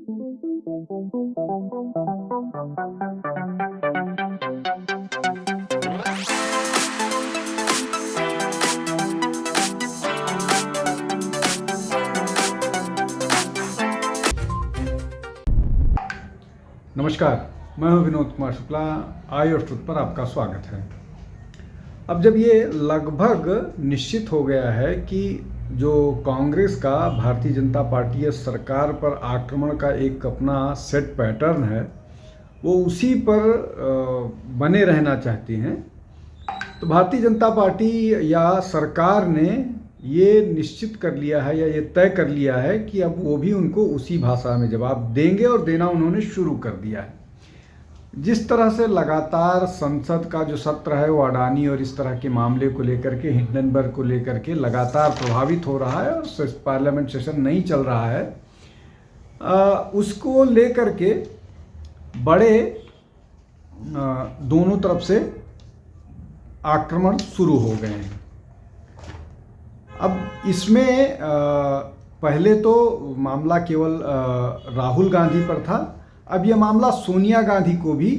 नमस्कार, मैं हूं विनोद कुमार शुक्ला। आई और ट्रुथ पर आपका स्वागत है। अब जब ये लगभग निश्चित हो गया है कि जो कांग्रेस का भारतीय जनता पार्टी या सरकार पर आक्रमण का एक अपना सेट पैटर्न है, वो उसी पर बने रहना चाहती हैं, तो भारतीय जनता पार्टी या सरकार ने ये निश्चित कर लिया है या ये तय कर लिया है कि अब वो भी उनको उसी भाषा में जवाब देंगे और देना उन्होंने शुरू कर दिया है। जिस तरह से लगातार संसद का जो सत्र है वो अडानी और इस तरह के मामले को लेकर के, हिंडनबर्ग को लेकर के लगातार प्रभावित हो रहा है और पार्लियामेंट सेशन नहीं चल रहा है, उसको लेकर के बड़े दोनों तरफ से आक्रमण शुरू हो गए हैं। अब इसमें पहले तो मामला केवल राहुल गांधी पर था, अब यह मामला सोनिया गांधी को भी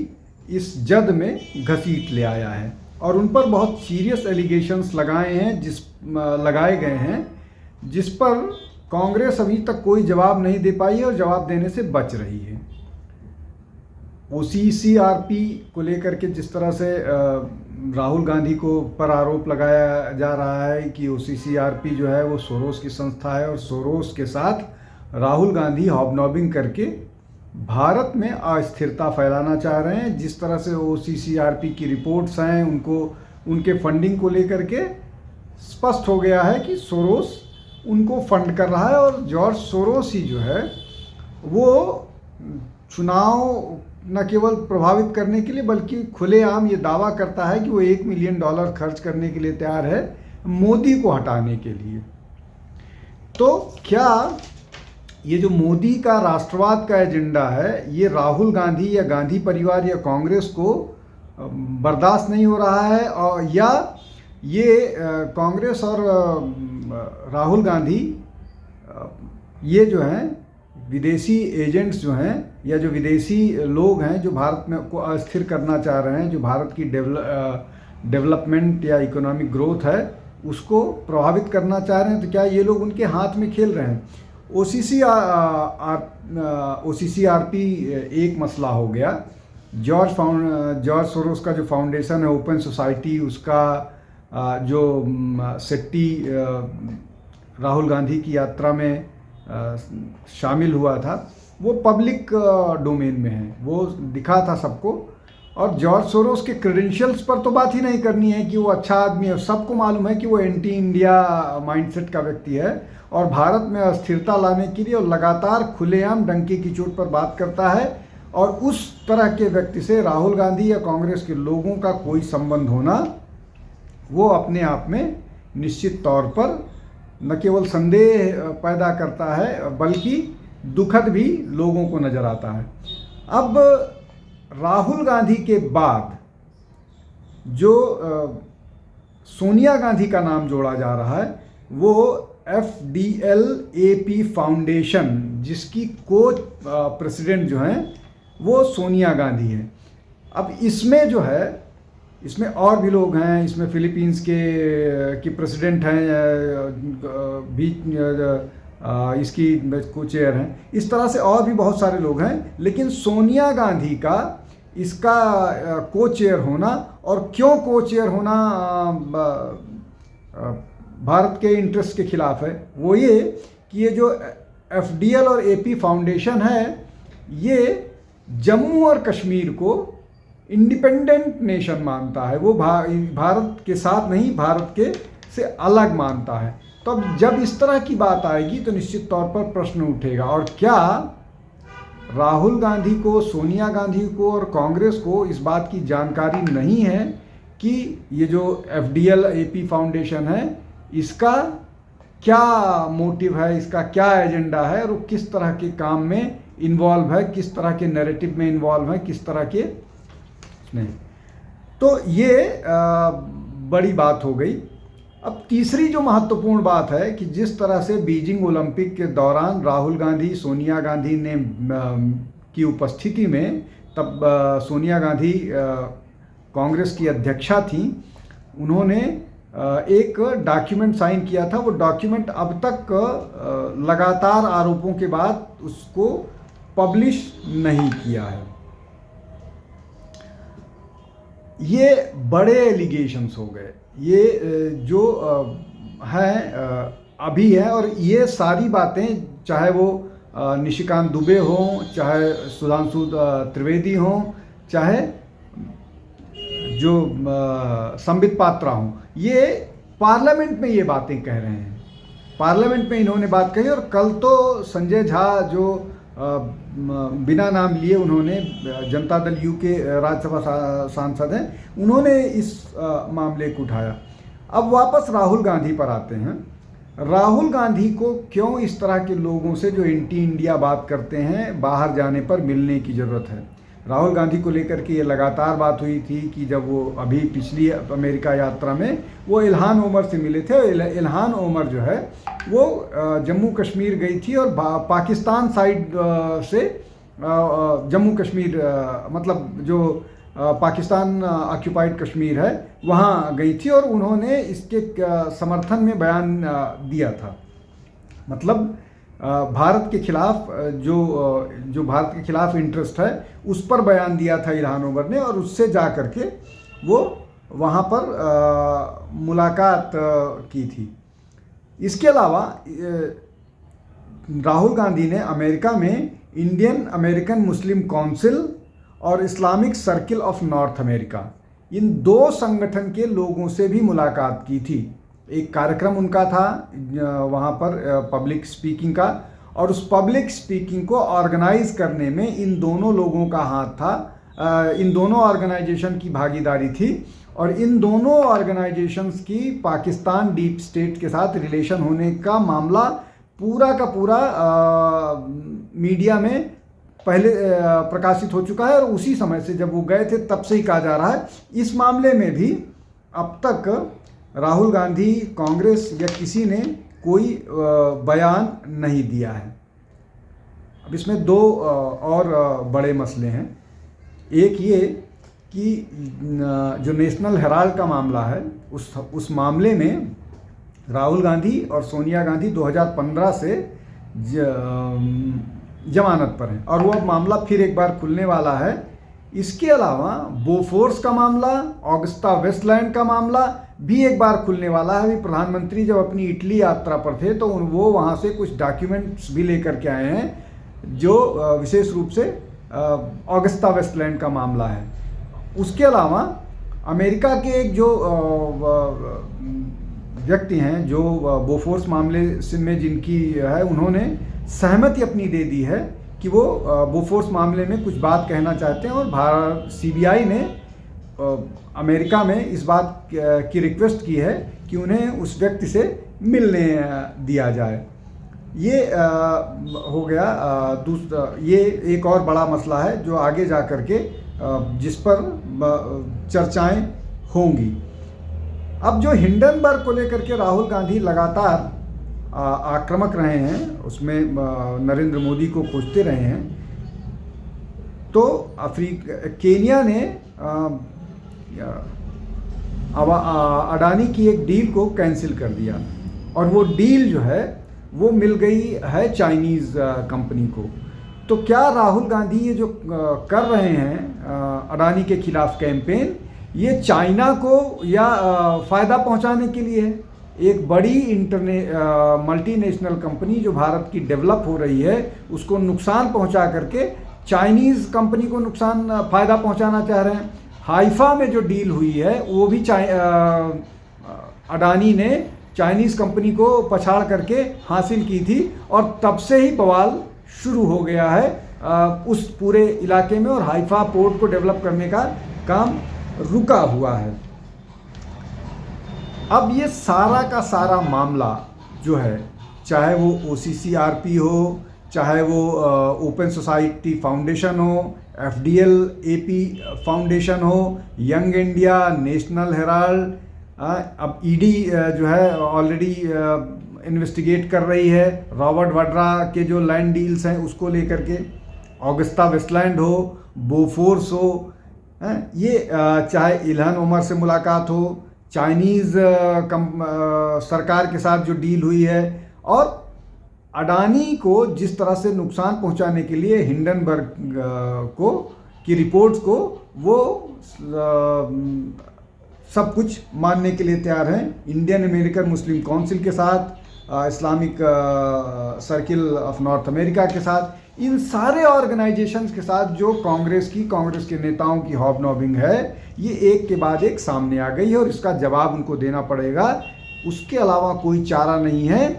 इस जद में घसीट ले आया है और उन पर बहुत सीरियस एलिगेशंस लगाए गए हैं, जिस पर कांग्रेस अभी तक कोई जवाब नहीं दे पाई है और जवाब देने से बच रही है। OCCRP को लेकर के जिस तरह से राहुल गांधी को पर आरोप लगाया जा रहा है कि OCCRP जो है वो सोरोस की संस्था है और सोरोस के साथ राहुल गांधी हॉबनॉबिंग करके भारत में अस्थिरता फैलाना चाह रहे हैं। जिस तरह से OCCRP की रिपोर्ट्स हैं, उनके फंडिंग को लेकर के स्पष्ट हो गया है कि सोरोस उनको फंड कर रहा है और जॉर्ज सोरोस ही जो है वो चुनाव न केवल प्रभावित करने के लिए बल्कि खुलेआम ये दावा करता है कि वो $1 मिलियन खर्च करने के लिए तैयार है मोदी को हटाने के लिए। तो क्या ये जो मोदी का राष्ट्रवाद का एजेंडा है, ये राहुल गांधी या गांधी परिवार या कांग्रेस को बर्दाश्त नहीं हो रहा है, और या ये कांग्रेस और राहुल गांधी ये जो हैं विदेशी एजेंट्स जो हैं या जो विदेशी लोग हैं जो भारत में को अस्थिर करना चाह रहे हैं, जो भारत की डेवलपमेंट या इकोनॉमिक ग्रोथ है उसको प्रभावित करना चाह रहे हैं, तो क्या ये लोग उनके हाथ में खेल रहे हैं? OCCRP एक मसला हो गया। जॉर्ज सोरोस का जो फाउंडेशन है ओपन सोसाइटी, उसका जो सेट्टी राहुल गांधी की यात्रा में शामिल हुआ था, वो पब्लिक डोमेन में है, वो दिखा था सबको। और जॉर्ज सोरोस के क्रेडेंशियल्स पर तो बात ही नहीं करनी है कि वो अच्छा आदमी है। सबको मालूम है कि वो एंटी इंडिया माइंडसेट का व्यक्ति है और भारत में अस्थिरता लाने के लिए और लगातार खुलेआम डंके की चोट पर बात करता है। और उस तरह के व्यक्ति से राहुल गांधी या कांग्रेस के लोगों का कोई संबंध होना वो अपने आप में निश्चित तौर पर न केवल संदेह पैदा करता है बल्कि दुखद भी लोगों को नजर आता है। अब राहुल गांधी के बाद जो सोनिया गांधी का नाम जोड़ा जा रहा है वो FDLAP फाउंडेशन, जिसकी को प्रेसिडेंट जो हैं वो सोनिया गांधी हैं। अब इसमें जो है, इसमें और भी लोग हैं, इसमें फिलीपींस की प्रेसिडेंट हैं, भी इसकी को चेयर हैं, इस तरह से और भी बहुत सारे लोग हैं। लेकिन सोनिया गांधी का इसका को चेयर होना, और क्यों को चेयर होना भारत के इंटरेस्ट के खिलाफ है, वो ये कि ये जो FDL और AP फाउंडेशन है ये जम्मू और कश्मीर को इंडिपेंडेंट नेशन मानता है। वो भारत के साथ नहीं, भारत के से अलग मानता है। तो अब जब इस तरह की बात आएगी तो निश्चित तौर पर प्रश्न उठेगा, और क्या राहुल गांधी को, सोनिया गांधी को और कांग्रेस को इस बात की जानकारी नहीं है कि ये जो FDL-AP फाउंडेशन है इसका क्या मोटिव है, इसका क्या एजेंडा है और वो किस तरह के काम में इन्वॉल्व है, किस तरह के नैरेटिव में इन्वॉल्व है, किस तरह के नहीं। तो ये बड़ी बात हो गई। अब तीसरी जो महत्वपूर्ण बात है कि जिस तरह से बीजिंग ओलंपिक के दौरान राहुल गांधी सोनिया गांधी ने की उपस्थिति में, तब सोनिया गांधी कांग्रेस की अध्यक्षा थी, उन्होंने एक डॉक्यूमेंट साइन किया था। वो डॉक्यूमेंट अब तक लगातार आरोपों के बाद उसको पब्लिश नहीं किया है। ये बड़े एलिगेशंस हो गए, ये जो है अभी है, और ये सारी बातें चाहे वो निशिकांत दुबे हों, चाहे सुधांशु त्रिवेदी हों, चाहे जो संबित पात्रा हों, ये पार्लियामेंट में ये बातें कह रहे हैं। पार्लियामेंट में इन्होंने बात कही, और कल तो संजय झा जो बिना नाम लिए उन्होंने जनता दल यू के राज्यसभा सांसद हैं, उन्होंने इस मामले को उठाया। अब वापस राहुल गांधी पर आते हैं। राहुल गांधी को क्यों इस तरह के लोगों से जो एंटी इंडिया बात करते हैं बाहर जाने पर मिलने की ज़रूरत है? राहुल गांधी को लेकर के ये लगातार बात हुई थी कि जब वो अभी पिछली अमेरिका यात्रा में वो इल्हान ओमर से मिले थे। इल्हान ओमर जो है वो जम्मू कश्मीर गई थी, और पाकिस्तान साइड से जम्मू कश्मीर मतलब जो पाकिस्तान ऑक्यूपाइड कश्मीर है वहाँ गई थी, और उन्होंने इसके समर्थन में बयान दिया था। मतलब भारत के खिलाफ जो भारत के खिलाफ इंटरेस्ट है उस पर बयान दिया था इल्हान ओमर ने, और उससे जा कर के वो वहाँ पर मुलाकात की थी। इसके अलावा राहुल गांधी ने अमेरिका में इंडियन अमेरिकन मुस्लिम काउंसिल और Islamic circle of North America, इन दो संगठन के लोगों से भी मुलाकात की थी। एक कार्यक्रम उनका था वहाँ पर पब्लिक स्पीकिंग का, और उस पब्लिक स्पीकिंग को ऑर्गेनाइज करने में इन दोनों लोगों का हाथ था, इन दोनों ऑर्गेनाइजेशन की भागीदारी थी, और इन दोनों ऑर्गेनाइजेशंस की पाकिस्तान डीप स्टेट के साथ रिलेशन होने का मामला पूरा का पूरा मीडिया में पहले प्रकाशित हो चुका है, और उसी समय से जब वो गए थे तब से ही कहा जा रहा है। इस मामले में भी अब तक राहुल गांधी, कांग्रेस या किसी ने कोई बयान नहीं दिया है। अब इसमें दो और बड़े मसले हैं। एक ये कि जो नेशनल हेराल्ड का मामला है, उस मामले में राहुल गांधी और सोनिया गांधी 2015 से जमानत पर हैं, और वो अब मामला फिर एक बार खुलने वाला है। इसके अलावा बोफोर्स का मामला, ऑगस्टा वेस्टलैंड का मामला भी एक बार खुलने वाला है। अभी प्रधानमंत्री जब अपनी इटली यात्रा पर थे तो वो वहाँ से कुछ डॉक्यूमेंट्स भी लेकर के आए हैं, जो विशेष रूप से ऑगस्टा वेस्टलैंड का मामला है। उसके अलावा अमेरिका के एक जो व्यक्ति हैं जो बोफोर्स मामले में जिनकी है, उन्होंने सहमति अपनी दे दी है कि वो बोफोर्स मामले में कुछ बात कहना चाहते हैं, और भारत सीबीआई ने अमेरिका में इस बात की रिक्वेस्ट की है कि उन्हें उस व्यक्ति से मिलने दिया जाए। ये हो गया दूसरा। ये एक और बड़ा मसला है जो आगे जा कर के जिस पर चर्चाएं होंगी। अब जो हिंडनबर्ग को लेकर के राहुल गांधी लगातार आक्रामक रहे हैं, उसमें नरेंद्र मोदी को कोसते रहे हैं, तो केनिया ने अडानी की एक डील को कैंसिल कर दिया, और वो डील जो है वो मिल गई है चाइनीज़ कंपनी को। तो क्या राहुल गांधी ये जो कर रहे हैं अडानी के खिलाफ कैंपेन, ये चाइना को या फ़ायदा पहुंचाने के लिए है? एक बड़ी मल्टीनेशनल कंपनी जो भारत की डेवलप हो रही है उसको नुकसान पहुंचा करके चाइनीज़ कंपनी को फ़ायदा पहुंचाना चाह रहे हैं। हाइफा में जो डील हुई है वो भी अडानी ने चाइनीज़ कंपनी को पछाड़ करके हासिल की थी, और तब से ही बवाल शुरू हो गया है उस पूरे इलाके में, और हाइफा पोर्ट को डेवलप करने का काम रुका हुआ है। अब ये सारा का सारा मामला जो है, चाहे वो OCCRP हो, चाहे वो ओपन सोसाइटी फाउंडेशन हो, FDL AP फाउंडेशन हो, यंग इंडिया, नेशनल हेराल्ड, अब ईडी जो है ऑलरेडी इन्वेस्टिगेट कर रही है रॉबर्ट वाड्रा के जो लैंड डील्स हैं उसको लेकर के, ऑगस्टा वेस्टलैंड हो, बोफोर्स हो, ये चाहे इल्हान उमर से मुलाकात हो, चाइनीज़ सरकार के साथ जो डील हुई है, और अडानी को जिस तरह से नुकसान पहुंचाने के लिए हिंडनबर्ग को की रिपोर्ट्स को वो सब कुछ मानने के लिए तैयार हैं। इंडियन अमेरिकन मुस्लिम काउंसिल के साथ, Islamic circle of North America के साथ, इन सारे ऑर्गेनाइजेशंस के साथ जो कांग्रेस के नेताओं की हॉबनॉबिंग है, ये एक के बाद एक सामने आ गई है और इसका जवाब उनको देना पड़ेगा। उसके अलावा कोई चारा नहीं है।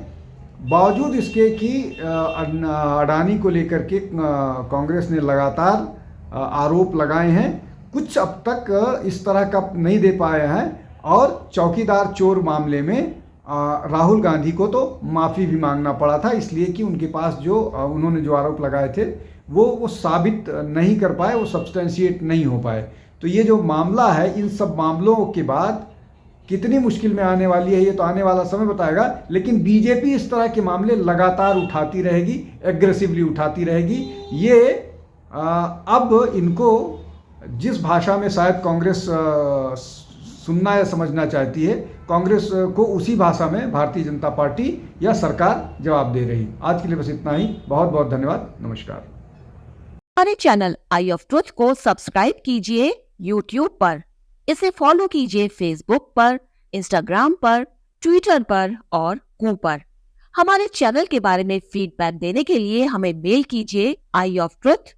बावजूद इसके कि अडानी को लेकर के कांग्रेस ने लगातार आरोप लगाए हैं, कुछ अब तक इस तरह का नहीं दे पाए हैं। और चौकीदार चोर मामले में राहुल गांधी को तो माफ़ी भी मांगना पड़ा था, इसलिए कि उनके पास जो उन्होंने जो आरोप लगाए थे वो साबित नहीं कर पाए, वो सब्सटेंशिएट नहीं हो पाए। तो ये जो मामला है, इन सब मामलों के बाद कितनी मुश्किल में आने वाली है ये तो आने वाला समय बताएगा। लेकिन बीजेपी इस तरह के मामले लगातार उठाती रहेगी, एग्रेसिवली उठाती रहेगी। ये अब इनको जिस भाषा में शायद कांग्रेस सुनना या समझना चाहती है, कांग्रेस को उसी भाषा में भारतीय जनता पार्टी या सरकार जवाब दे रही। आज के लिए बस इतना ही। बहुत बहुत धन्यवाद। नमस्कार। हमारे चैनल आई ऑफ ट्रुथ को सब्सक्राइब कीजिए YouTube पर, इसे फॉलो कीजिए Facebook पर, Instagram पर, Twitter पर और Go पर। हमारे चैनल के बारे में फीडबैक देने के लिए हमें मेल कीजिए ioftruth